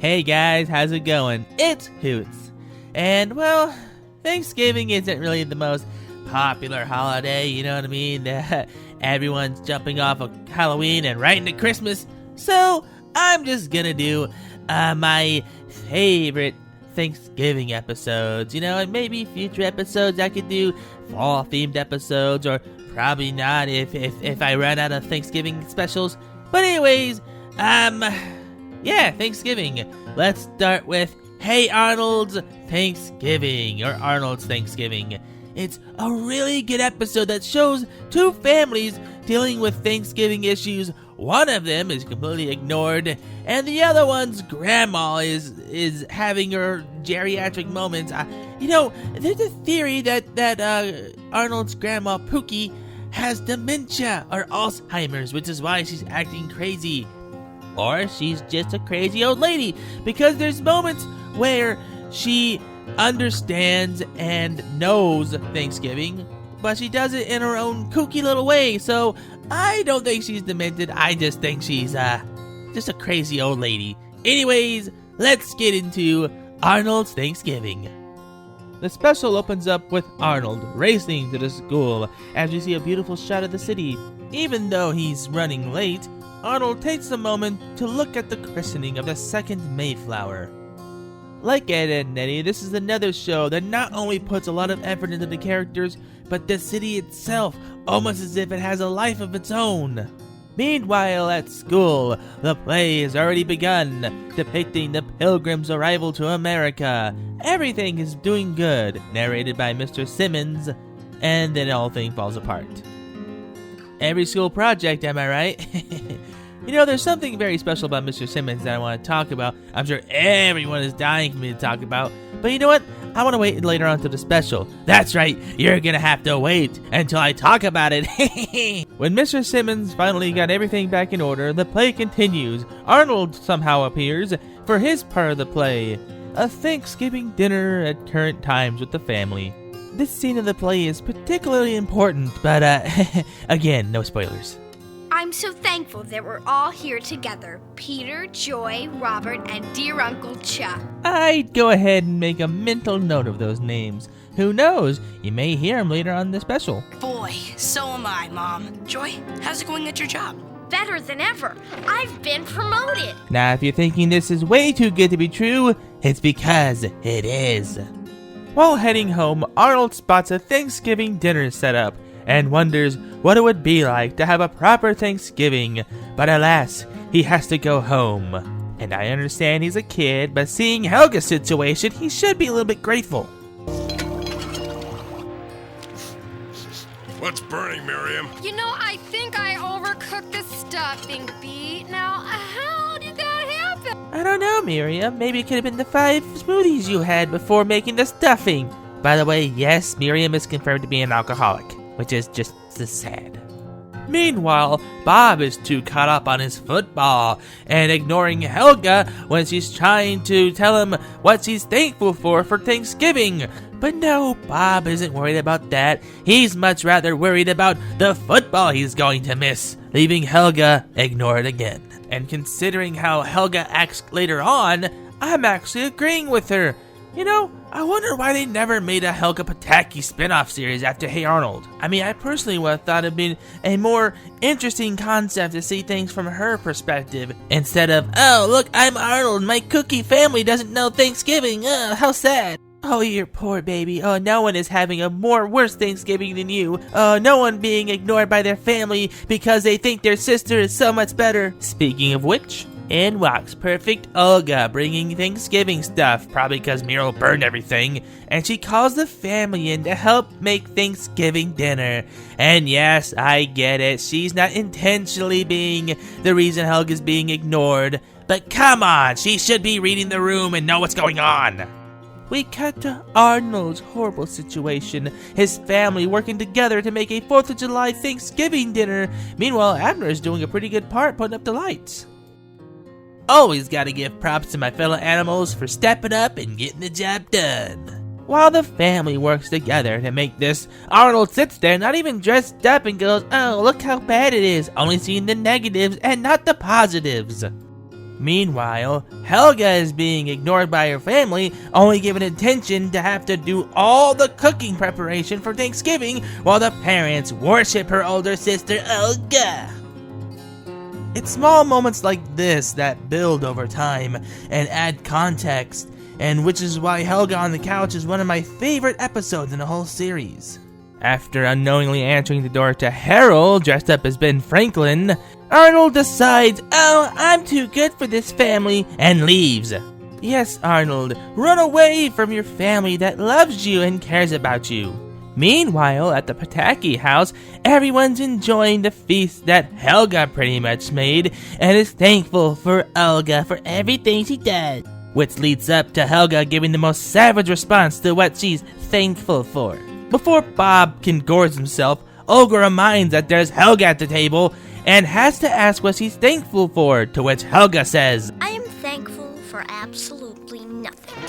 Hey guys, how's it going? It's Hoots. And well, Thanksgiving isn't really the most popular holiday, you know what I mean? Everyone's jumping off of Halloween and right into Christmas. So I'm just gonna do my favorite Thanksgiving episodes, and maybe future episodes I could do fall themed episodes, or probably not if I run out of Thanksgiving specials. But anyways, Thanksgiving. Let's start with Hey Arnold's Thanksgiving, or Arnold's Thanksgiving. It's a really good episode that shows two families dealing with Thanksgiving issues. One of them is completely ignored, and the other one's grandma is having her geriatric moments. There's a theory that Arnold's grandma Pookie has dementia or Alzheimer's, which is why she's acting crazy. Or she's just a crazy old lady, because there's moments where she understands and knows Thanksgiving, but she does it in her own kooky little way. So I don't think she's demented. I just think she's just a crazy old lady. Anyways, let's get into Arnold's Thanksgiving. The special opens up with Arnold racing to the school as we see a beautiful shot of the city. Even though he's running late, Arnold takes a moment to look at the christening of the second Mayflower. Like Ed, Edd n Eddy, this is another show that not only puts a lot of effort into the characters, but the city itself, almost as if it has a life of its own. Meanwhile, at school, the play has already begun, depicting the Pilgrims' arrival to America. Everything is doing good, narrated by Mr. Simmons, and then all thing falls apart. Every school project, am I right? There's something very special about Mr. Simmons that I want to talk about. I'm sure everyone is dying for me to talk about. But you know what? I want to wait later on to the special. That's right, you're gonna have to wait until I talk about it. When Mr. Simmons finally got everything back in order, the play continues. Arnold somehow appears for his part of the play. A Thanksgiving dinner at current times with the family. This scene of the play is particularly important, but again, no spoilers. I'm so thankful that we're all here together. Peter, Joy, Robert, and dear Uncle Chuck. I'd go ahead and make a mental note of those names. Who knows? You may hear them later on in the special. Boy, so am I, Mom. Joy, how's it going at your job? Better than ever. I've been promoted. Now, if you're thinking this is way too good to be true, it's because it is. While heading home, Arnold spots a Thanksgiving dinner set up and wonders what it would be like to have a proper Thanksgiving, but alas, he has to go home. And I understand he's a kid, but seeing Helga's situation, he should be a little bit grateful. What's burning, Miriam? I think I overcooked the stuffing, Beat. Now, how did that happen? I don't know, Miriam. Maybe it could have been the 5 smoothies you had before making the stuffing. By the way, yes, Miriam is confirmed to be an alcoholic, which is just as sad. Meanwhile, Bob is too caught up on his football and ignoring Helga when she's trying to tell him what she's thankful for Thanksgiving. But no, Bob isn't worried about that. He's much rather worried about the football he's going to miss, leaving Helga ignored again. And considering how Helga acts later on, I'm actually agreeing with her. I wonder why they never made a Helga Pataki spin-off series after Hey Arnold. I personally would have thought it'd been a more interesting concept to see things from her perspective, instead of, oh, look, I'm Arnold, my cookie family doesn't know Thanksgiving, how sad. Oh, you poor baby. Oh, no one is having a worse Thanksgiving than you. Oh, no one being ignored by their family because they think their sister is so much better. Speaking of which, in walks perfect Olga, bringing Thanksgiving stuff, probably because Miro burned everything, and she calls the family in to help make Thanksgiving dinner. And yes, I get it, she's not intentionally being the reason Helga's being ignored, but come on, she should be reading the room and know what's going on. We cut to Arnold's horrible situation, his family working together to make a 4th of July Thanksgiving dinner. Meanwhile, Abner is doing a pretty good part putting up the lights. Always gotta give props to my fellow animals for stepping up and getting the job done. While the family works together to make this, Arnold sits there not even dressed up and goes, oh, look how bad it is, only seeing the negatives and not the positives. Meanwhile, Helga is being ignored by her family, only given attention to have to do all the cooking preparation for Thanksgiving while the parents worship her older sister Helga. It's small moments like this that build over time and add context, and which is why Helga on the Couch is one of my favorite episodes in the whole series. After unknowingly answering the door to Harold, dressed up as Ben Franklin, Arnold decides, "Oh, I'm too good for this family," and leaves. Yes, Arnold, run away from your family that loves you and cares about you. Meanwhile, at the Pataki house, everyone's enjoying the feast that Helga pretty much made and is thankful for Helga for everything she does. Which leads up to Helga giving the most savage response to what she's thankful for. Before Bob can gorge himself, Olga reminds that there's Helga at the table and has to ask what she's thankful for, to which Helga says, I am thankful for absolutely nothing.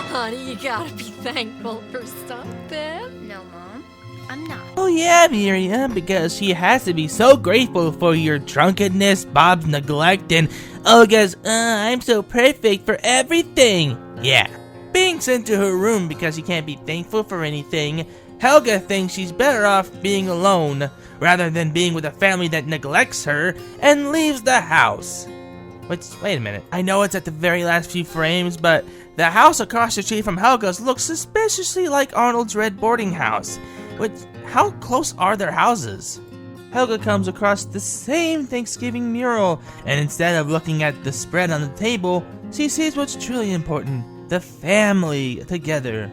Honey, you gotta be thankful for something. No, Mom, I'm not. "Oh yeah, Miriam, because she has to be so grateful for your drunkenness, Bob's neglect, and Olga's, I'm so perfect for everything." Yeah. Being sent to her room because she can't be thankful for anything, Helga thinks she's better off being alone, rather than being with a family that neglects her, and leaves the house. Which, wait a minute, I know it's at the very last few frames, but the house across the street from Helga's looks suspiciously like Arnold's red boarding house. Which, how close are their houses? Helga comes across the same Thanksgiving mural, and instead of looking at the spread on the table, she sees what's truly important, the family together.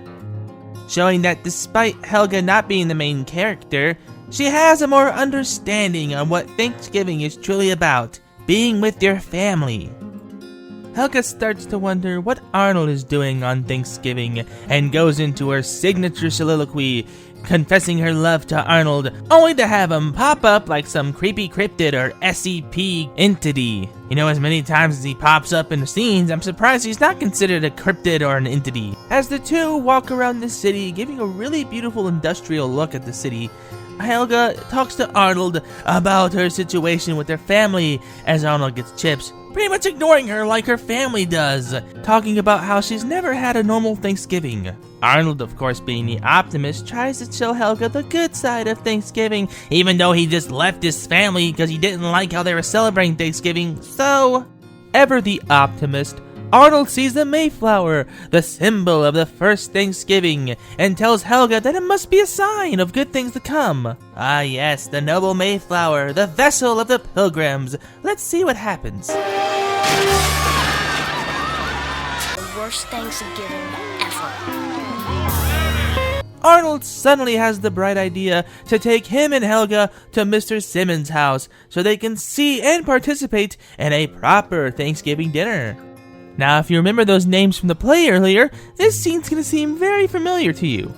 Showing that despite Helga not being the main character, she has a more understanding on what Thanksgiving is truly about, being with your family. Helga starts to wonder what Arnold is doing on Thanksgiving and goes into her signature soliloquy, confessing her love to Arnold, only to have him pop up like some creepy cryptid or SCP entity. You know, as many times as he pops up in the scenes, I'm surprised he's not considered a cryptid or an entity. As the two walk around the city, giving a really beautiful industrial look at the city, Helga talks to Arnold about her situation with their family as Arnold gets chips, pretty much ignoring her like her family does, talking about how she's never had a normal Thanksgiving. Arnold, of course being the optimist, tries to show Helga the good side of Thanksgiving, even though he just left his family because he didn't like how they were celebrating Thanksgiving. So, ever the optimist, Arnold sees the Mayflower, the symbol of the first Thanksgiving, and tells Helga that it must be a sign of good things to come. Ah yes, the noble Mayflower, the vessel of the pilgrims. Let's see what happens. The worst Thanksgiving ever. Arnold suddenly has the bright idea to take him and Helga to Mr. Simmons' house so they can see and participate in a proper Thanksgiving dinner. Now, if you remember those names from the play earlier, this scene's gonna seem very familiar to you.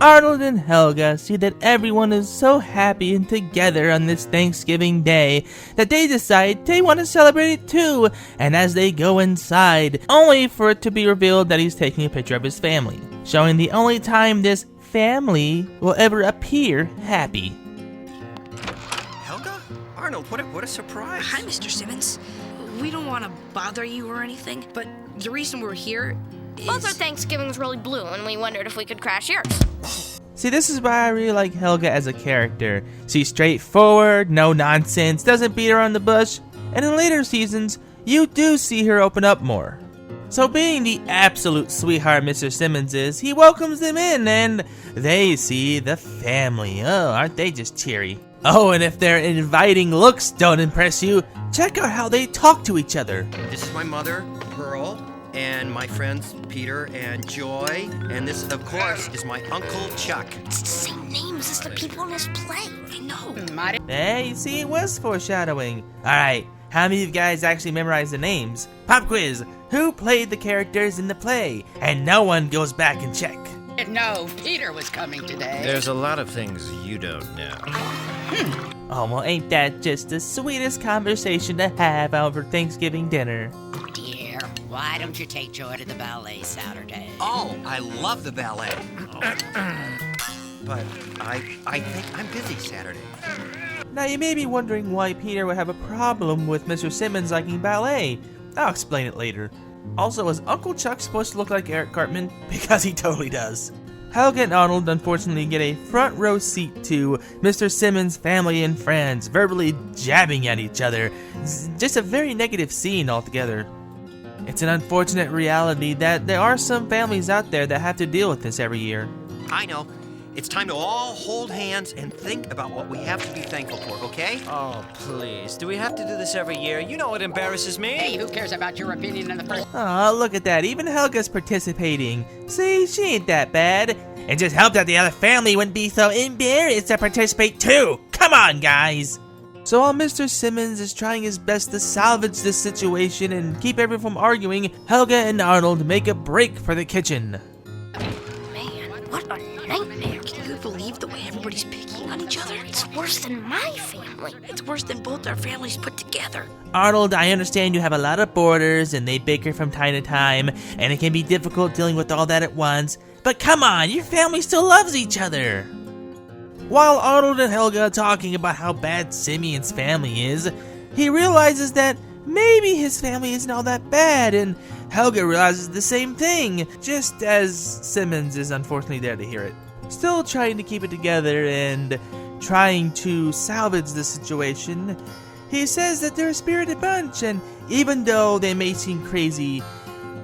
Arnold and Helga see that everyone is so happy and together on this Thanksgiving day that they decide they want to celebrate it too, and as they go inside, only for it to be revealed that he's taking a picture of his family, showing the only time this family will ever appear happy. Helga? Arnold, what a surprise. Hi, Mr. Simmons. We don't want to bother you or anything, but the reason we're here is... Both our Thanksgivings really blew, and we wondered if we could crash yours. See, this is why I really like Helga as a character. She's straightforward, no nonsense, doesn't beat around the bush, and in later seasons, you do see her open up more. So being the absolute sweetheart Mr. Simmons is, he welcomes them in, and they see the family. Oh, aren't they just cheery? Oh, and if their inviting looks don't impress you, check out how they talk to each other. This is my mother, Pearl, and my friends Peter and Joy, and this, of course, is my Uncle Chuck. It's the same names as the people in his play. I know. Hey, you see, it was foreshadowing. Alright, how many of you guys actually memorized the names? Pop quiz, who played the characters in the play? And no one goes back and check. No, Peter was coming today. There's a lot of things you don't know. Oh, well, ain't that just the sweetest conversation to have over Thanksgiving dinner? Dear, why don't you take Joy to the ballet Saturday? Oh, I love the ballet. But I think I'm busy Saturday. Now, you may be wondering why Peter would have a problem with Mr. Simmons liking ballet. I'll explain it later. Also, is Uncle Chuck supposed to look like Eric Cartman? Because he totally does. Helga and Arnold unfortunately get a front row seat to Mr. Simmons' family and friends verbally jabbing at each other. It's just a very negative scene altogether. It's an unfortunate reality that there are some families out there that have to deal with this every year. I know. It's time to all hold hands and think about what we have to be thankful for, okay? Oh, please. Do we have to do this every year? You know it embarrasses me. Hey, who cares about your opinion in the first... Aw, look at that. Even Helga's participating. See, she ain't that bad. It just helped that the other family wouldn't be so embarrassed to participate too. Come on, guys. So while Mr. Simmons is trying his best to salvage this situation and keep everyone from arguing, Helga and Arnold make a break for the kitchen. Man, what a nightmare. Can you believe the way everybody's picking on each other? It's worse than my family. It's worse than both our families put together. Arnold, I understand you have a lot of boarders and they bicker from time to time, and it can be difficult dealing with all that at once, but come on, your family still loves each other. While Arnold and Helga are talking about how bad Simeon's family is, he realizes that maybe his family isn't all that bad, and Helga realizes the same thing, just as Simmons is unfortunately there to hear it. Still trying to keep it together and trying to salvage the situation, he says that they're a spirited bunch, and even though they may seem crazy,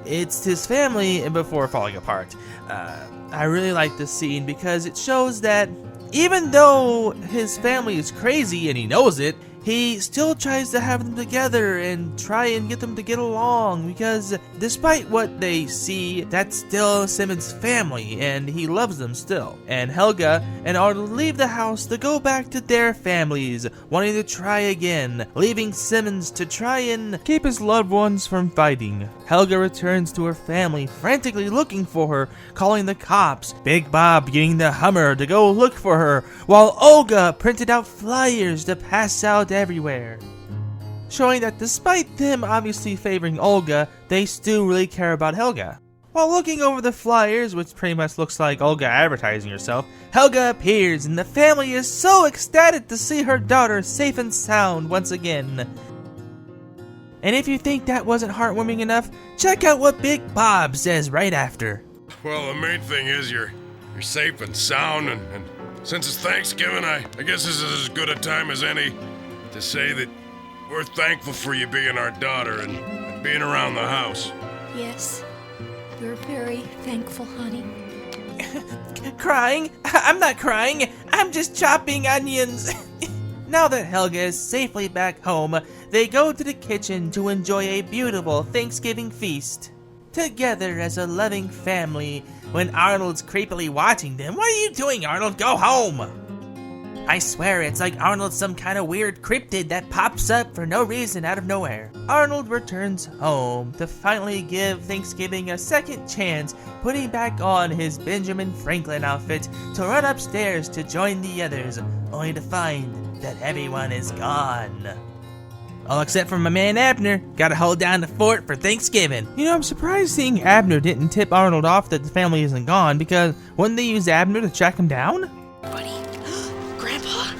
it's his family before falling apart. I really like this scene because it shows that even though his family is crazy and he knows it, he still tries to have them together and try and get them to get along, because despite what they see, that's still Simmons' family and he loves them still. And Helga and Arnold leave the house to go back to their families, wanting to try again, leaving Simmons to try and keep his loved ones from fighting. Helga returns to her family, frantically looking for her, calling the cops, Big Bob getting the Hummer to go look for her, while Olga printed out flyers to pass out everywhere, showing that despite them obviously favoring Olga, they still really care about Helga. While looking over the flyers, which pretty much looks like Olga advertising herself, Helga appears and the family is so ecstatic to see her daughter safe and sound once again. And if you think that wasn't heartwarming enough, check out what Big Bob says right after. Well, the main thing is you're safe and sound, and since it's Thanksgiving, I guess this is as good a time as any to say that we're thankful for you being our daughter and being around the house. Yes, we're very thankful, honey. Crying? I'm not crying. I'm just chopping onions. Now that Helga is safely back home, they go to the kitchen to enjoy a beautiful Thanksgiving feast together as a loving family. When Arnold's creepily watching them, "What are you doing, Arnold? Go home!" I swear it's like Arnold's some kind of weird cryptid that pops up for no reason out of nowhere. Arnold returns home to finally give Thanksgiving a second chance, putting back on his Benjamin Franklin outfit to run upstairs to join the others, only to find that everyone is gone. All except for my man Abner. Gotta hold down the fort for Thanksgiving. You know, I'm surprised seeing Abner didn't tip Arnold off that the family isn't gone, because wouldn't they use Abner to track him down? Buddy, Grandpa,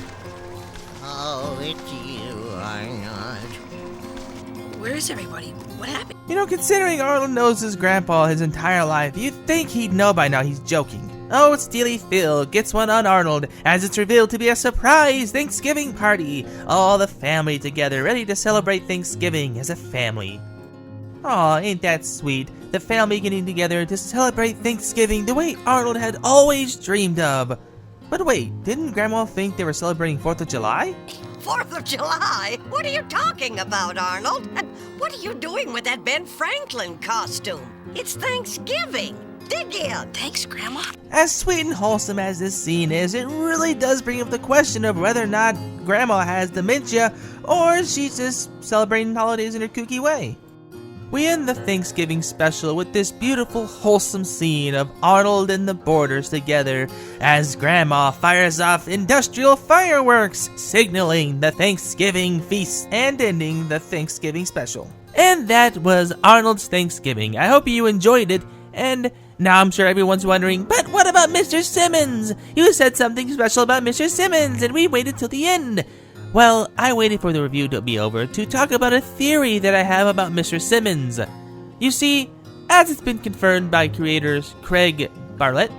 Oh, it's you, Arnold. where is everybody? What happened? You know, considering Arnold knows his grandpa his entire life, you'd think he'd know by now he's joking. Oh, Steely Phil gets one on Arnold as it's revealed to be a surprise Thanksgiving party. All the family together ready to celebrate Thanksgiving as a family. Aw, ain't that sweet? The family getting together to celebrate Thanksgiving the way Arnold had always dreamed of. But wait, didn't Grandma think they were celebrating 4th of July? 4th of July? What are you talking about, Arnold? And what are you doing with that Ben Franklin costume? It's Thanksgiving. Dig in. Thanks, Grandma. As sweet and wholesome as this scene is, it really does bring up the question of whether or not Grandma has dementia, or she's just celebrating holidays in her kooky way. We end the Thanksgiving special with this beautiful, wholesome scene of Arnold and the boarders together as Grandma fires off industrial fireworks, signaling the Thanksgiving feast and ending the Thanksgiving special. And that was Arnold's Thanksgiving. I hope you enjoyed it, and now I'm sure everyone's wondering, but what about Mr. Simmons? You said something special about Mr. Simmons, and we waited till the end. Well, I waited for the review to be over to talk about a theory that I have about Mr. Simmons. You see, as it's been confirmed by creators Craig Bartlett,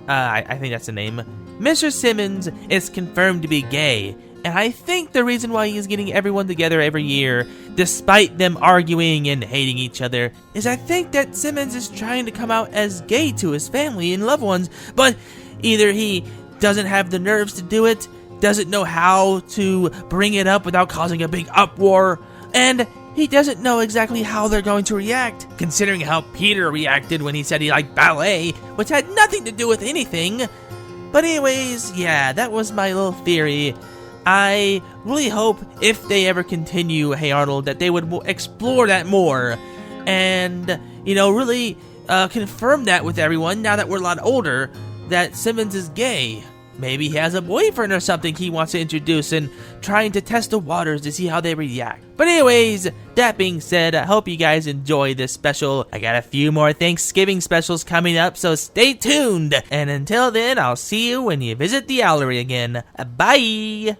I think that's the name, Mr. Simmons is confirmed to be gay, and I think the reason why he is getting everyone together every year, despite them arguing and hating each other, is I think that Simmons is trying to come out as gay to his family and loved ones, but either he doesn't have the nerves to do it, doesn't know how to bring it up without causing a big uproar, and he doesn't know exactly how they're going to react, considering how Peter reacted when he said he liked ballet, which had nothing to do with anything. But anyways, yeah, that was my little theory. I really hope if they ever continue Hey Arnold that they would explore that more and, really confirm that with everyone now that we're a lot older, that Simmons is gay. Maybe he has a boyfriend or something he wants to introduce and trying to test the waters to see how they react. But anyways, that being said, I hope you guys enjoy this special. I got a few more Thanksgiving specials coming up, so stay tuned. And until then, I'll see you when you visit the Owlery again. Bye!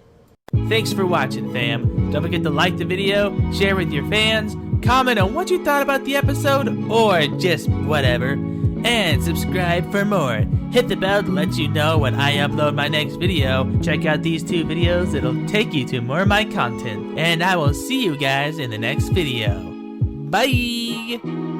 Thanks for watching, fam. Don't forget to like the video, share with your fans, comment on what you thought about the episode, or just whatever. And subscribe for more. Hit the bell to let you know when I upload my next video. Check out these 2 videos, it'll take you to more of my content. And I will see you guys in the next video. Bye!